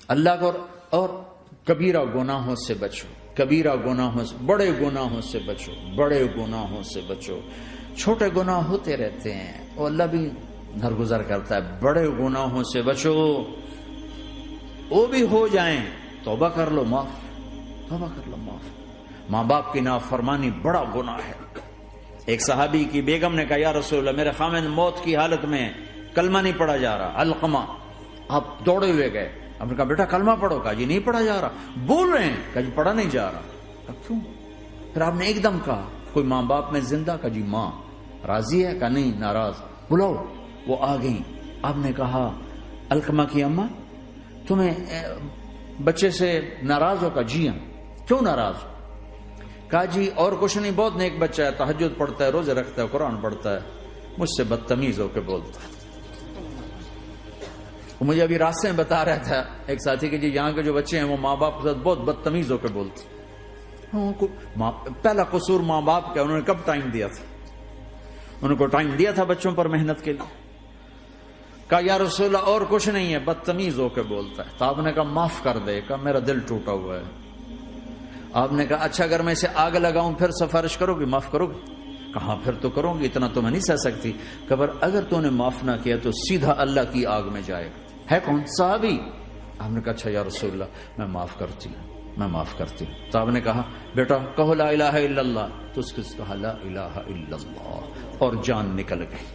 اللہ کو اور کبیرہ گناہوں سے بچو، کبیرہ گناہوں سے، بڑے گناہوں سے بچو، بڑے گناہوں سے بچو۔ چھوٹے گناہ ہوتے رہتے ہیں اور اللہ بھی درگزر کرتا ہے، بڑے گناہوں سے بچو، وہ بھی ہو جائیں توبہ کر لو معاف، توبہ کر لو معاف۔ ماں باپ کی نافرمانی بڑا گناہ ہے۔ ایک صحابی کی بیگم نے کہا یا رسول اللہ میرے خامند موت کی حالت میں کلمہ نہیں پڑھا جا رہا، علقمہ۔ آپ دوڑے ہوئے گئے، آپ نے کہا بیٹا کلمہ پڑھو، کہا جی نہیں پڑھا جا رہا، بول رہے ہیں، کہا جی پڑھا نہیں جا رہا، کہا کیوں؟ پھر آپ نے ایک دم کہا کوئی ماں باپ میں زندہ؟ کہا جی ماں راضی ہے؟ کہا نہیں ناراض، بلاؤ۔ وہ آ گئیں، آپ نے کہا علقمہ کی اماں تمہیں بچے سے ناراض ہو؟ کہا جی ہاں۔ کیوں ناراض ہو؟ کہا جی اور کچھ نہیں، بہت نیک بچہ ہے، تہجد پڑھتا ہے، روزے رکھتا ہے، قرآن پڑھتا ہے، مجھ سے بدتمیز ہو کے بولتا ہے۔ وہ مجھے ابھی راستے میں بتا رہا تھا ایک ساتھی کہ جی یہاں کے جو بچے ہیں وہ ماں باپ کے ساتھ بہت بدتمیز ہو کے بولتے ہیں۔ پہلا قصور ماں باپ کا، انہوں نے کب ٹائم دیا تھا؟ انہوں کو ٹائم دیا تھا بچوں پر محنت کے لیے؟ کہا یا رسول اللہ اور کچھ نہیں ہے، بدتمیز ہو کے بولتا ہے۔ تو آپ نے کہا معاف کر دے، کہا میرا دل ٹوٹا ہوا ہے۔ آپ نے کہا اچھا اگر میں اسے آگ لگاؤں پھر سفارش کرو گی، معاف کرو گی؟ کہاں پھر تو کروں گی، اتنا تو میں نہیں سہ سکتی۔ خبر اگر تو نے معاف نہ کیا تو سیدھا اللہ کی آگ میں جائے گا۔ ہے کون؟ صحابی۔ آپ نے کہا اچھا یا رسول اللہ میں معاف کرتی ہوں، میں معاف کرتی ہوں۔ تو آپ نے کہا بیٹا کہو لا الہ الا اللہ، تو اس نے کہا لا الہ الا اللہ، اور جان نکل گئی۔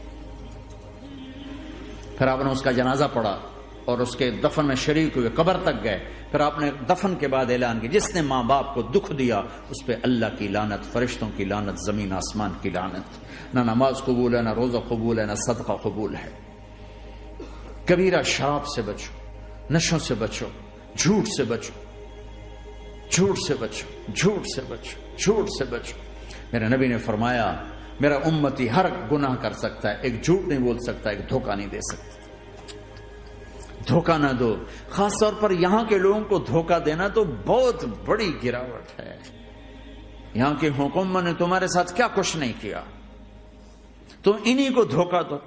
پھر آپ نے اس کا جنازہ پڑھا اور اس کے دفن میں شریک ہوئے، قبر تک گئے۔ پھر آپ نے دفن کے بعد اعلان کیا جس نے ماں باپ کو دکھ دیا اس پہ اللہ کی لعنت، فرشتوں کی لعنت، زمین آسمان کی لعنت۔ نہ نماز قبول ہے، نہ روزہ قبول ہے، نہ صدقہ قبول ہے۔ کبیرہ شراب سے بچو، نشوں سے بچو، جھوٹ سے بچو، جھوٹ سے بچو، جھوٹ سے بچو، جھوٹ سے بچو۔ میرے نبی نے فرمایا میرا امتی ہر گناہ کر سکتا ہے، ایک جھوٹ نہیں بول سکتا، ایک دھوکہ نہیں دے سکتا۔ دھوکہ نہ دو، خاص طور پر یہاں کے لوگوں کو دھوکہ دینا تو بہت بڑی گراوٹ ہے۔ یہاں کی حکومت نے تمہارے ساتھ کیا کچھ نہیں کیا، تم انہی کو دھوکہ دو۔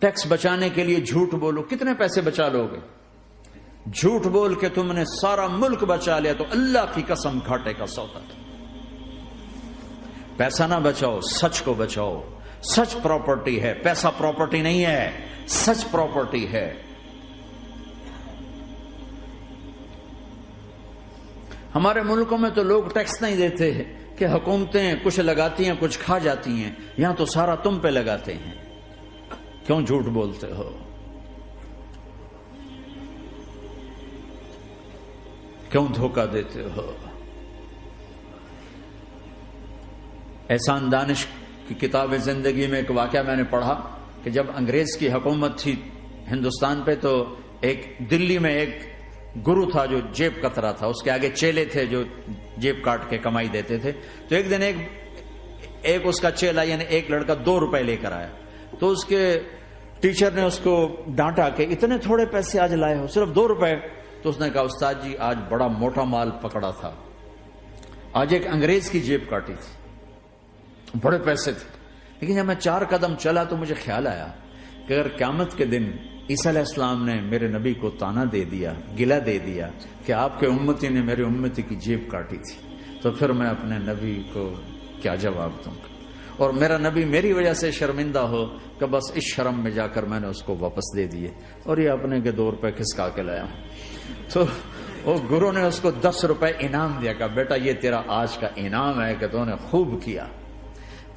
ٹیکس بچانے کے لیے جھوٹ بولو، کتنے پیسے بچا لو گے؟ جھوٹ بول کے تم نے سارا ملک بچا لیا تو اللہ کی قسم گھاٹے کا سودا۔ پیسہ نہ بچاؤ، سچ کو بچاؤ۔ سچ پراپرٹی ہے، پیسہ پراپرٹی نہیں ہے، سچ پراپرٹی ہے۔ ہمارے ملکوں میں تو لوگ ٹیکس نہیں دیتے کہ حکومتیں کچھ لگاتی ہیں کچھ کھا جاتی ہیں، یہاں تو سارا تم پہ لگاتے ہیں۔ کیوں جھوٹ بولتے ہو؟ کیوں دھوکہ دیتے ہو؟ احسان دانش کی کتاب زندگی میں ایک واقعہ میں نے پڑھا کہ جب انگریز کی حکومت تھی ہندوستان پہ تو ایک دلی میں ایک گرو تھا جو جیب کترا تھا، اس کے آگے چیلے تھے جو جیب کاٹ کے کمائی دیتے تھے۔ تو ایک دن ایک اس کا چیلا یعنی ایک لڑکا 2 روپے لے کر آیا، تو اس کے ٹیچر نے اس کو ڈانٹا کہ اتنے تھوڑے پیسے آج لائے ہو، صرف 2 روپے۔ تو اس نے کہا استاد جی آج بڑا موٹا مال پکڑا تھا، آج ایک انگریز کی جیب کاٹی تھی، بڑے پیسے تھے۔ لیکن جب میں 4 قدم چلا تو مجھے خیال آیا کہ اگر قیامت کے دن عیسیٰ علیہ السلام نے میرے نبی کو تانا دے دیا، گلہ دے دیا کہ آپ کے امتی نے میرے امتی کی جیب کاٹی تھی، تو پھر میں اپنے نبی کو کیا جواب دوں گا؟ اور میرا نبی میری وجہ سے شرمندہ ہو کہ بس اس شرم میں جا کر میں نے اس کو واپس دے دیے اور یہ اپنے کے 2 روپے کھسکا کے لایا ہوں۔ تو وہ گرو نے اس کو 10 روپے انعام دیا، کہ بیٹا یہ تیرا آج کا انعام ہے کہ تو نے خوب کیا۔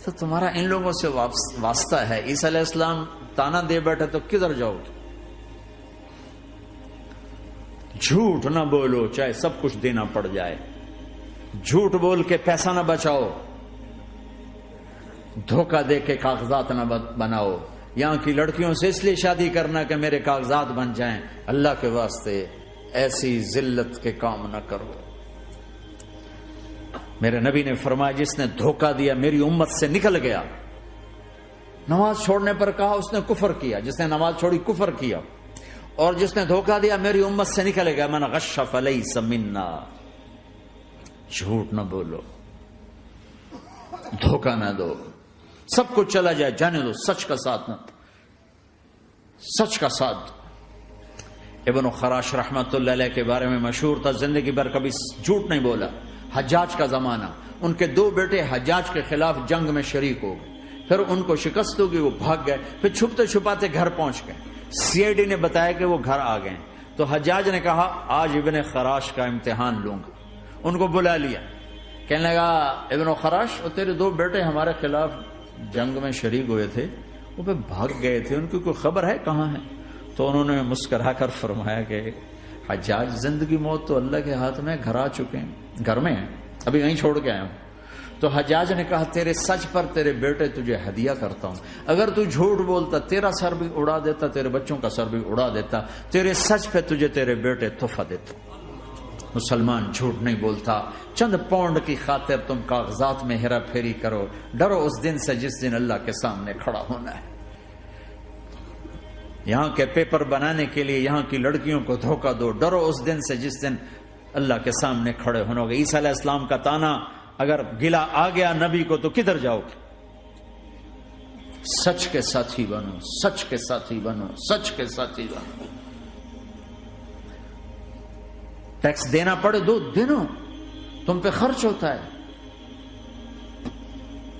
تو تمہارا ان لوگوں سے واسطہ ہے، عیسیٰ علیہ السلام تانا دے بیٹھے تو کدھر جاؤ گے؟ جھوٹ نہ بولو چاہے سب کچھ دینا پڑ جائے، جھوٹ بول کے پیسہ نہ بچاؤ، دھوکہ دے کے کاغذات نہ بناؤ۔ یہاں کی لڑکیوں سے اس لیے شادی کرنا کہ میرے کاغذات بن جائیں، اللہ کے واسطے ایسی ذلت کے کام نہ کرو۔ میرے نبی نے فرمایا جس نے دھوکہ دیا میری امت سے نکل گیا۔ نماز چھوڑنے پر کہا اس نے کفر کیا، جس نے نماز چھوڑی کفر کیا، اور جس نے دھوکہ دیا میری امت سے نکل گیا۔ من غش فلیس منا۔ جھوٹ نہ بولو، دھوکہ نہ دو، سب کچھ چلا جائے جانے دو، سچ کا ساتھ نہ، سچ کا ساتھ دو۔ ابن خراش رحمت اللہ علیہ کے بارے میں مشہور تھا، زندگی بھر کبھی جھوٹ نہیں بولا۔ حجاج کا زمانہ، ان کے 2 بیٹے حجاج کے خلاف جنگ میں شریک ہو گئے، پھر ان کو شکست ہوگی، وہ بھاگ گئے، پھر چھپتے چھپاتے گھر پہنچ گئے۔ سی آئی ڈی نے بتایا کہ وہ گھر آ گئے، تو حجاج نے کہا آج ابن خراش کا امتحان لوں گا۔ ان کو بلا لیا، کہنے لگا ابن خراش، اور تیرے 2 بیٹے ہمارے خلاف جنگ میں شریک ہوئے تھے، وہ پہ بھاگ گئے تھے، ان کی کوئی خبر ہے کہاں ہے؟ تو انہوں نے مسکرا کر فرمایا کہ حجاج، زندگی موت تو اللہ کے ہاتھ میں، گھر آ چکے ہیں، گھر میں ہیں، ابھی یہیں چھوڑ کے آیا ہوں۔ تو حجاج نے کہا تیرے سچ پر تیرے بیٹے تجھے ہدیہ کرتا ہوں، اگر تو جھوٹ بولتا تیرا سر بھی اڑا دیتا، تیرے بچوں کا سر بھی اڑا دیتا، تیرے سچ پہ تجھے تیرے بیٹے تحفہ دیتا۔ مسلمان جھوٹ نہیں بولتا۔ چند پاؤنڈ کی خاطر تم کاغذات میں ہیرا پھیری کرو، ڈرو اس دن سے جس دن اللہ کے سامنے کھڑا ہونا ہے۔ یہاں کے پیپر بنانے کے لیے یہاں کی لڑکیوں کو دھوکہ دو، ڈرو اس دن سے جس دن اللہ کے سامنے کھڑے ہونا ہوگا۔ عیسیٰ علیہ السلام کا تانا اگر گلا آ گیا نبی کو تو کدھر جاؤ گے؟ سچ کے ساتھی بنو، سچ کے ساتھی بنو، سچ کے ساتھی بنو۔ ٹیکس دینا پڑے دو، دنو، تم پہ خرچ ہوتا ہے۔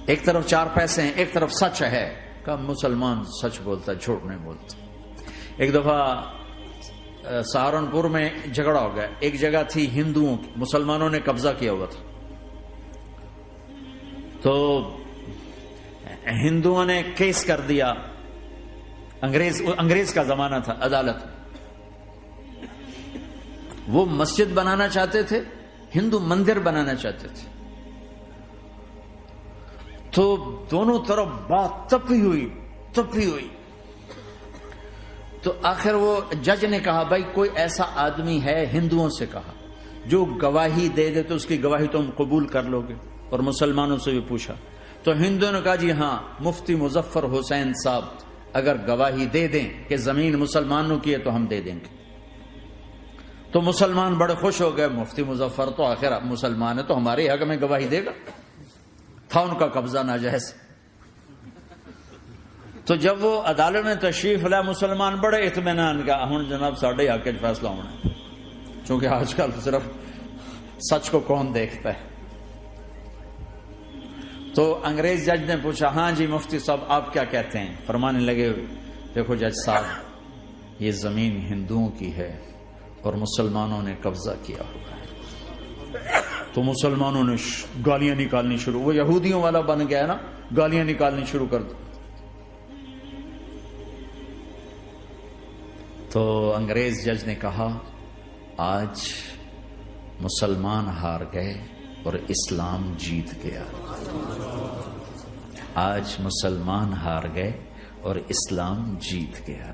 ایک طرف 4 پیسے ہیں، ایک طرف سچ ہے، کہ مسلمان سچ بولتا ہے، جھوٹ نہیں بولتا۔ ایک دفعہ سہارنپور میں جھگڑا ہو گیا، ایک جگہ تھی ہندوؤں کی، مسلمانوں نے قبضہ کیا ہوا تھا، تو ہندوؤں نے کیس کر دیا، انگریز کا زمانہ تھا، عدالت میں۔ وہ مسجد بنانا چاہتے تھے، ہندو مندر بنانا چاہتے تھے، تو دونوں طرف بات تپی ہوئی۔ تو آخر وہ جج نے کہا بھائی کوئی ایسا آدمی ہے، ہندوؤں سے کہا، جو گواہی دے دے تو اس کی گواہی تم قبول کر لو گے؟ اور مسلمانوں سے بھی پوچھا، تو ہندوؤں نے کہا جی ہاں، مفتی مظفر حسین صاحب اگر گواہی دے دیں کہ زمین مسلمانوں کی ہے تو ہم دے دیں گے۔ تو مسلمان بڑے خوش ہو گئے، مفتی مظفر تو آخر مسلمان ہے تو ہمارے حق میں گواہی دے گا، تھا ان کا قبضہ ناجائز۔ تو جب وہ عدالت میں تشریف لائے، مسلمان بڑے اطمینان کا، ہن جناب ساڈے حق وچ فیصلہ ہونا ہے، چونکہ آج کل صرف سچ کو کون دیکھتا ہے۔ تو انگریز جج نے پوچھا ہاں جی مفتی صاحب آپ کیا کہتے ہیں؟ فرمانے لگے دیکھو جج صاحب، یہ زمین ہندوؤں کی ہے اور مسلمانوں نے قبضہ کیا ہوا ہے۔ تو مسلمانوں نے گالیاں نکالنی شروع، وہ یہودیوں والا بن گیا نا، گالیاں نکالنی شروع کر دی۔ تو انگریز جج نے کہا آج مسلمان ہار گئے اور اسلام جیت گیا۔ آج مسلمان ہار گئے اور اسلام جیت گیا۔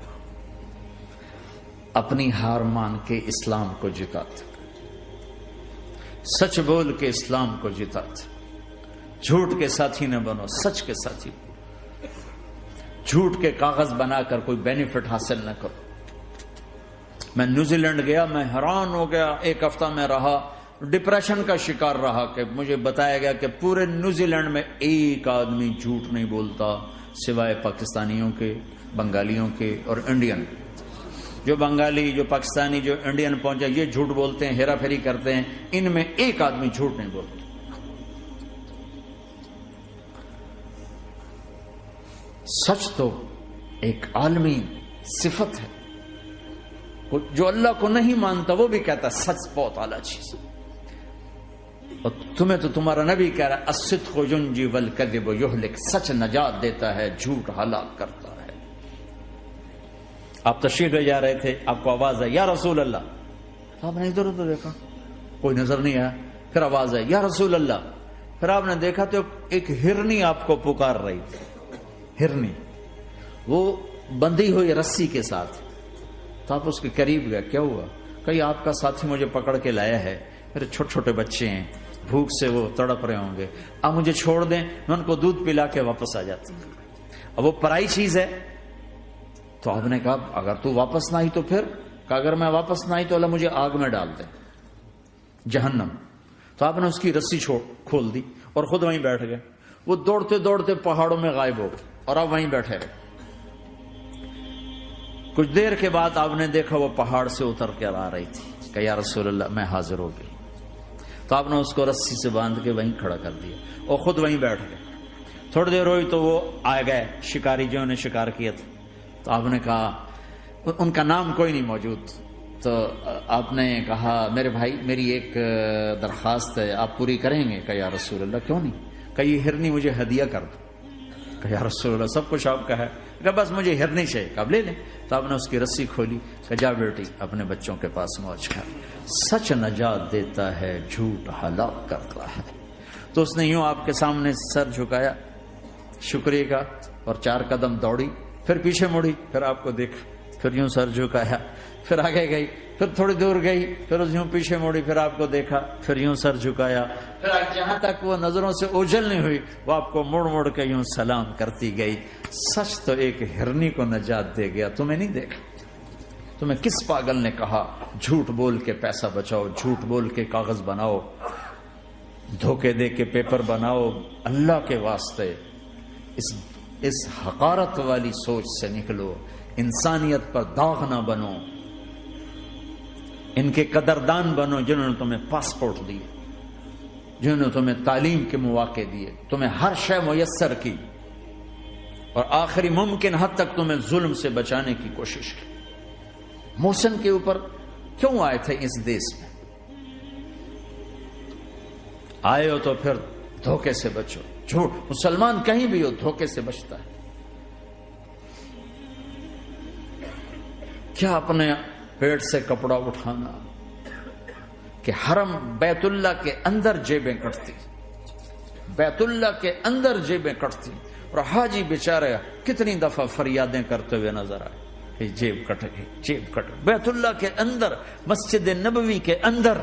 اپنی ہار مان کے اسلام کو جتاتے، سچ بول کے اسلام کو جتاتے، جھوٹ کے ساتھی نہ بنو، سچ کے ساتھی۔ جھوٹ کے کاغذ بنا کر کوئی بینیفٹ حاصل نہ کرو۔ میں نیوزی لینڈ گیا، میں حیران ہو گیا، 1 ہفتہ میں رہا، ڈپریشن کا شکار رہا کہ مجھے بتایا گیا کہ پورے نیوزی لینڈ میں ایک آدمی جھوٹ نہیں بولتا سوائے پاکستانیوں کے، بنگالیوں کے اور انڈین۔ جو بنگالی، جو پاکستانی، جو انڈین پہنچے یہ جھوٹ بولتے ہیں، ہیرا پھیری کرتے ہیں، ان میں ایک آدمی جھوٹ نہیں بولتا۔ سچ تو ایک عالمی صفت ہے، جو اللہ کو نہیں مانتا وہ بھی کہتا ہے سچ بہت اعلیٰ چیز ہے۔ اور تمہیں تو تمہارا نبی کہہ رہا ہے الصدق ینجی والکذب یہلک، سچ نجات دیتا ہے، جھوٹ ہلاک کرتا ہے۔ آپ تشریف لے جا رہے تھے، آپ کو آواز آئی یا رسول اللہ، آپ نے ادھر ادھر دیکھا، کوئی نظر نہیں آیا، پھر آواز آئی یا رسول اللہ، پھر آپ نے دیکھا تو ایک ہرنی آپ کو پکار رہی تھی، ہرنی، وہ بندھی ہوئی رسی کے ساتھ۔ تو آپ اس کے قریب گئے، کیا ہوا؟ کہیں آپ کا ساتھی مجھے پکڑ کے لایا ہے، میرے چھوٹے چھوٹے بچے ہیں، بھوک سے وہ تڑپ رہے ہوں گے، آپ مجھے چھوڑ دیں، میں ان کو دودھ پلا کے واپس آ جاتی ہوں۔ اب وہ پرائی چیز ہے، تو آپ نے کہا اگر تو واپس نہ آئی تو پھر؟ کہ اگر میں واپس نہ آئی تو اللہ مجھے آگ میں ڈال دے، جہنم۔ تو آپ نے اس کی رسی کھول دی اور خود وہیں بیٹھ گئے۔ وہ دوڑتے دوڑتے پہاڑوں میں غائب ہو گئے اور آپ وہیں بیٹھے رہے۔ کچھ دیر کے بعد آپ نے دیکھا وہ پہاڑ سے اتر کر آ رہی تھی کہ یا رسول اللہ میں حاضر ہو گئی. تو آپ نے اس کو رسی سے باندھ کے وہیں کھڑا کر دیا اور خود وہیں بیٹھ گئے. تھوڑی دیر ہوئی تو وہ آ گئے شکاری جو نے شکار کیا تھا. تو آپ نے کہا, ان کا نام کوئی نہیں موجود, تو آپ نے کہا میرے بھائی میری ایک درخواست ہے, آپ پوری کریں گے؟ کہ یا رسول اللہ کیوں نہیں؟ کہ یہ ہرنی مجھے ہدیہ کر دو. کہ یا رسول اللہ سب کچھ آپ کا ہے. کہ بس مجھے ہرنی چاہیے. کہ اب لے لیں. تو آپ نے اس کی رسی کھولی کہ جا بیٹی اپنے بچوں کے پاس موج کر. سچ نجات دیتا ہے, جھوٹ ہلاک کرتا ہے. تو اس نے یوں آپ کے سامنے سر جھکایا شکریہ کا اور 4 قدم دوڑی, پھر پیچھے مڑی, پھر آپ کو دیکھا, پھر یوں سر جھکایا, پھر آگے گئی, پھر تھوڑی دور گئی, پھر یوں پیچھے مڑی, پھر آپ کو دیکھا, پھر یوں سر جھکایا, پھر جہاں تک وہ نظروں سے اوجھل نہیں ہوئی وہ آپ کو مڑ مڑ کے یوں سلام کرتی گئی. سچ تو ایک ہرنی کو نجات دے گیا, تمہیں نہیں دیکھا. تمہیں کس پاگل نے کہا جھوٹ بول کے پیسہ بچاؤ, جھوٹ بول کے کاغذ بناؤ, دھوکے دے کے پیپر بناؤ؟ اللہ کے واسطے اس حقارت والی سوچ سے نکلو, انسانیت پر داغ نہ بنو, ان کے قدردان بنو جنہوں نے تمہیں پاسپورٹ دیے, جنہوں نے تمہیں تعلیم کے مواقع دیے, تمہیں ہر شے میسر کی, اور آخری ممکن حد تک تمہیں ظلم سے بچانے کی کوشش کی. محسن کے اوپر کیوں آئے تھے اس دیس میں؟ آئے ہو تو پھر دھوکے سے بچو. جھوٹ, مسلمان کہیں بھی ہو دھوکے سے بچتا ہے. کیا اپنے پیٹ سے کپڑا اٹھانا کہ حرم بیت اللہ کے اندر جیبیں کٹتی, بیت اللہ کے اندر جیبیں کٹتی, اور حاجی بیچارے کتنی دفعہ فریادیں کرتے ہوئے نظر آئے کہ جیب کٹ گئی, جیب کٹ گئی. بیت اللہ کے اندر, مسجد نبوی کے اندر